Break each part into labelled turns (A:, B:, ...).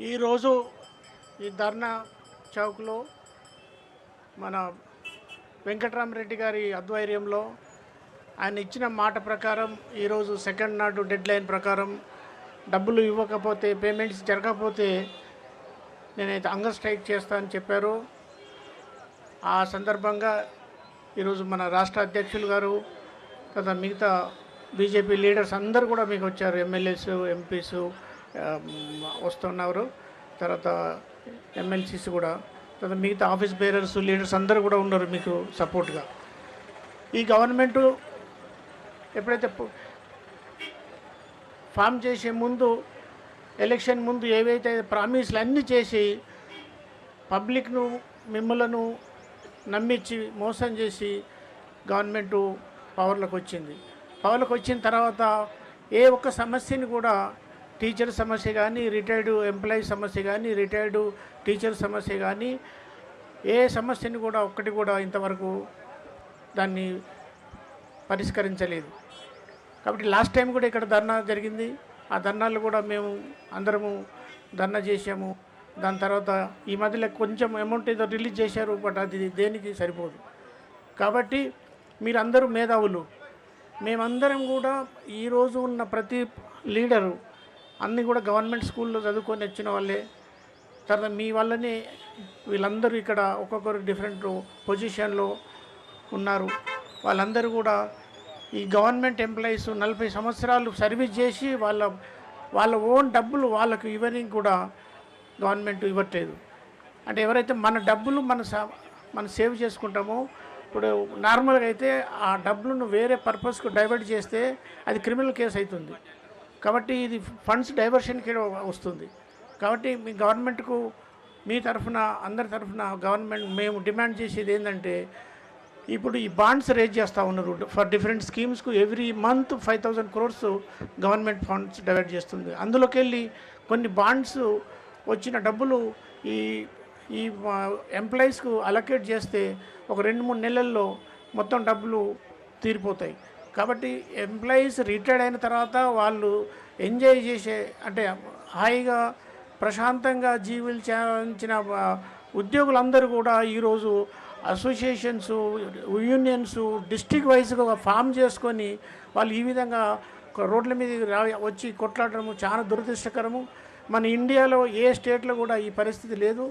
A: ఈరోజు ఈ ధర్నా చౌక్లో మన వెంకటరామరెడ్డి గారి ఆధ్వర్యంలో ఆయన ఇచ్చిన మాట ప్రకారం ఈరోజు సెకండ్ నాడు డెడ్ లైన్ ప్రకారం డబ్బులు ఇవ్వకపోతే పేమెంట్స్ జరగకపోతే నేనైతే హంగర్ స్ట్రైక్ చేస్తా అని చెప్పారు. ఆ సందర్భంగా ఈరోజు మన రాష్ట్ర అధ్యక్షులు గారు తర్వాత మిగతా బీజేపీ లీడర్స్ అందరూ కూడా మీకు వచ్చారు. ఎమ్మెల్యేస్ ఎంపీస్ వస్తున్నారు, తర్వాత ఎమ్మెల్సీస్ కూడా, తర్వాత మిగతా ఆఫీస్ బేరర్స్ లీడర్స్ అందరూ కూడా ఉన్నారు మీకు సపోర్ట్గా. ఈ గవర్నమెంటు ఎప్పుడైతే ఫామ్ చేసే ముందు ఎలక్షన్ ముందు ఏవైతే ప్రామిస్లు అన్నీ చేసి పబ్లిక్ను మిమ్మలను నమ్మించి మోసం చేసి గవర్నమెంటు పవర్లోకి వచ్చింది. పవర్లోకి వచ్చిన తర్వాత ఏ ఒక్క సమస్యని కూడా టీచర్ సమస్య కానీ, రిటైర్డ్ ఎంప్లాయీ సమస్య కానీ, రిటైర్డ్ టీచర్ సమస్య కానీ, ఏ సమస్యని కూడా ఒక్కటి కూడా ఇంతవరకు దాన్ని పరిష్కరించలేదు. కాబట్టి లాస్ట్ టైం కూడా ఇక్కడ ధర్నా జరిగింది. ఆ ధర్నాలు కూడా మేము అందరము ధర్నా చేసాము. దాని తర్వాత ఈ మధ్యలో కొంచెం అమౌంట్ ఏదో రిలీజ్ చేశారు, బట్ అది దేనికి సరిపోదు. కాబట్టి మీరందరూ మేధావులు, మేమందరం కూడా ఈరోజు ఉన్న ప్రతి లీడరు అన్నీ కూడా గవర్నమెంట్ స్కూల్లో చదువుకొని వచ్చిన వాళ్ళే. తర్వాత మీ వల్లనే వీళ్ళందరూ ఇక్కడ ఒక్కొక్కరు డిఫరెంట్ పొజిషన్లో ఉన్నారు. వాళ్ళందరూ కూడా ఈ గవర్నమెంట్ ఎంప్లాయీస్ 40 సంవత్సరాలు సర్వీస్ చేసి వాళ్ళ ఓన్ డబ్బులు వాళ్ళకు ఇవ్వని కూడా గవర్నమెంట్ ఇవ్వట్లేదు. అంటే ఎవరైతే మన డబ్బులు మనం సేవ్ చేసుకుంటామో, ఇప్పుడు నార్మల్గా అయితే ఆ డబ్బులను వేరే పర్పస్కు డైవర్ట్ చేస్తే అది క్రిమినల్ కేసు అవుతుంది. కాబట్టి ఇది ఫండ్స్ డైవర్షన్కి వస్తుంది. కాబట్టి మీ గవర్నమెంట్కు మీ తరఫున అందరి తరఫున గవర్నమెంట్ మేము డిమాండ్ చేసేది ఏంటంటే, ఇప్పుడు ఈ బాండ్స్ రేజ్ చేస్తూ ఉన్నారు ఫర్ డిఫరెంట్ స్కీమ్స్కు. Every month 5,000 crores government funds divert చేస్తుంది. అందులోకి వెళ్ళి కొన్ని బాండ్స్ వచ్చిన డబ్బులు ఈ ఎంప్లాయీస్కు అలొకేట్ చేస్తే ఒక 2-3 నెలల్లో మొత్తం డబ్బులు తీరిపోతాయి. కాబట్టి ఎంప్లాయీస్ రిటైర్డ్ అయిన తర్వాత వాళ్ళు ఎంజాయ్ చేసే, అంటే హాయిగా ప్రశాంతంగా జీవించిన ఉద్యోగులందరూ కూడా ఈరోజు అసోసియేషన్స్, యూనియన్స్ డిస్ట్రిక్ట్ వైజ్గా ఫామ్ చేసుకొని వాళ్ళు ఈ విధంగా రోడ్ల మీద వచ్చి కొట్లాడటము చాలా దురదృష్టకరము. మన ఇండియాలో ఏ స్టేట్లో కూడా ఈ పరిస్థితి లేదు.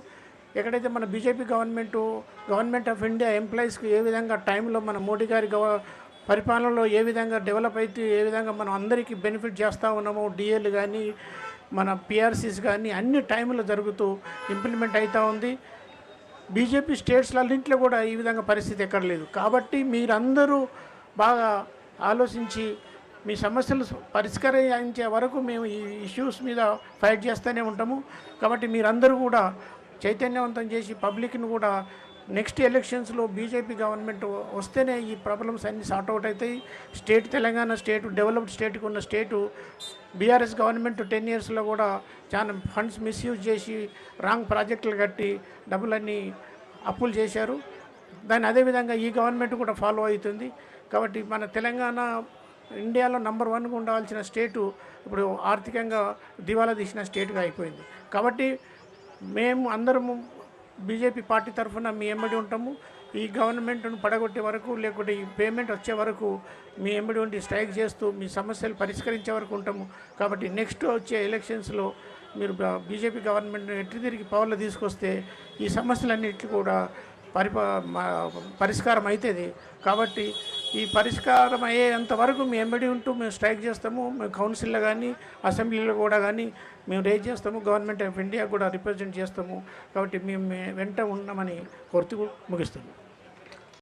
A: ఎక్కడైతే మన బీజేపీ గవర్నమెంట్ ఆఫ్ ఇండియా ఎంప్లాయీస్కి ఏ విధంగా టైంలో మన మోడీ గారి పరిపాలనలో ఏ విధంగా డెవలప్ అయితే, ఏ విధంగా మనం అందరికీ బెనిఫిట్ చేస్తూ ఉన్నామో, డిఏలు కానీ మన పిఆర్సీస్ కానీ అన్ని టైంలో జరుగుతూ ఇంప్లిమెంట్ అవుతూ ఉంది. బీజేపీ స్టేట్స్లన్నింటిలో కూడా ఈ విధంగా పరిస్థితి ఎక్కడ లేదు. కాబట్టి మీరందరూ బాగా ఆలోచించి మీ సమస్యలు పరిష్కరించే వరకు మేము ఈ ఇష్యూస్ మీద ఫైట్ చేస్తూనే ఉంటాము. కాబట్టి మీరందరూ కూడా చైతన్యవంతం చేసి పబ్లిక్ను కూడా నెక్స్ట్ ఎలక్షన్స్లో బీజేపీ గవర్నమెంట్ వస్తేనే ఈ ప్రాబ్లమ్స్ అన్నీ సార్ట్అవుట్ అవుతాయి. తెలంగాణ స్టేటు డెవలప్డ్ స్టేట్కి ఉన్న స్టేటు బీఆర్ఎస్ గవర్నమెంట్ 10 yearsలో కూడా చాలా ఫండ్స్ మిస్యూజ్ చేసి రాంగ్ ప్రాజెక్టులు కట్టి డబ్బులన్నీ అప్పులు చేశారు. దాన్ని అదేవిధంగా ఈ గవర్నమెంట్ కూడా ఫాలో అవుతుంది. కాబట్టి మన తెలంగాణ ఇండియాలో నెంబర్ 1గా ఉండాల్సిన స్టేటు ఇప్పుడు ఆర్థికంగా దివాలా తీసిన స్టేట్గా అయిపోయింది. కాబట్టి మేము అందరము బీజేపీ పార్టీ తరఫున మీ ఎంబడి ఉంటాము. ఈ గవర్నమెంట్ను పడగొట్టే వరకు, లేకుంటే ఈ పేమెంట్ వచ్చే వరకు మీ ఎంబడి ఉండి స్ట్రైక్ చేస్తూ మీ సమస్యలు పరిష్కరించే వరకు ఉంటాము. కాబట్టి నెక్స్ట్ వచ్చే ఎలక్షన్స్లో మీరు బీజేపీ గవర్నమెంట్ను ఎట్టి తిరిగి పవర్లో తీసుకొస్తే ఈ సమస్యలన్నిటి కూడా పరిష్కారం అవుతుంది. కాబట్టి ఈ పరిష్కారం అయ్యేంత వరకు మీ ఎంబడి ఉంటూ మేము స్ట్రైక్ చేస్తాము. మేము కౌన్సిల్లో కానీ అసెంబ్లీలో కూడా కానీ మేము రేజ్ చేస్తాము. గవర్నమెంట్ ఆఫ్ ఇండియా కూడా రిప్రజెంట్ చేస్తాము. కాబట్టి మేము వెంట ఉన్నామని కోరుతూ ముగిస్తాము.